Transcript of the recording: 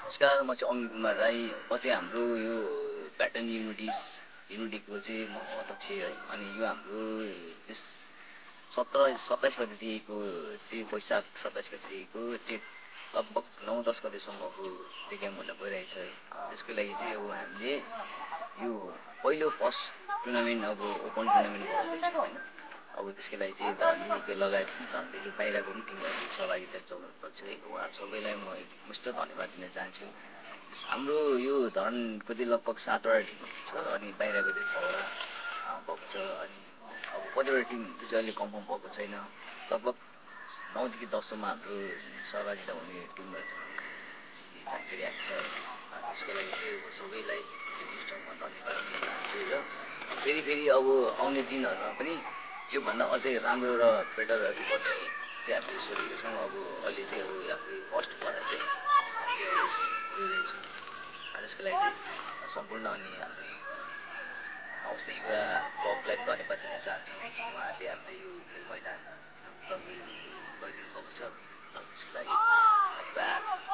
नमस्कार, म चाहिँ अमित कुमार राई। म चाहिँ हाम्रो यो प्याटर्न युनिटीको चाहिँ म अध्यक्ष है। अनि यो हाम्रो त्यस 27 गतेदेखिको चाहिँ वैशाख 27 गतेदेखिको चाहिँ लगभग 9-10 गतेसम्मको त्यो गेम हुन गइरहेछ है। त्यसको लागि चाहिँ अब हामीले यो पहिलो फर्स्ट टुर्नामेन्ट अब ओपन टुर्नामेन्ट गराउँदैछ होइन। अब त्यसको लागि चाहिँ धनीको लगायत हामीले बाहिरको पनि टिमहरू सहभागिता जनाउनुपर्छ है। उहाँहरू सबैलाई म मुष्ट धन्यवाद दिन चाहन्छु। हाम्रो यो धरानको चाहिँ लगभग 7वटा टिमहरू छ अनि बाहिरको चाहिँ 6वटा भएको छ। अनि अब कतिवटा टिमहरू चाहिँ अहिले कन्फर्म भएको छैन। लगभग 9देखि 10सम्म हाम्रो सहभागिता हुने टिमहरू छ जानकारी आएको छ। त्यसको लागि चाहिँ अब सबैलाई म धन्यवाद दिन चाहन्छु र फेरि अब आउने दिनहरूमा पनि योभन्दा अझै राम्रो र बेटरहरू गर्ने चाहिँ हामीले सोचेका छौँ। अब अहिले चाहिँ अब हाम्रो फर्स्ट भएर चाहिँ गइरहेछौँ। त्यसको लागि चाहिँ सम्पूर्ण अनि हाम्रो अवस्था युवा क्लबलाई धन्यवाद दिन चाहन्छौँ। उहाँहरूले हामीले यो मैदान गरिदिनु भएको छ। त्यसको लागि धन्यवाद।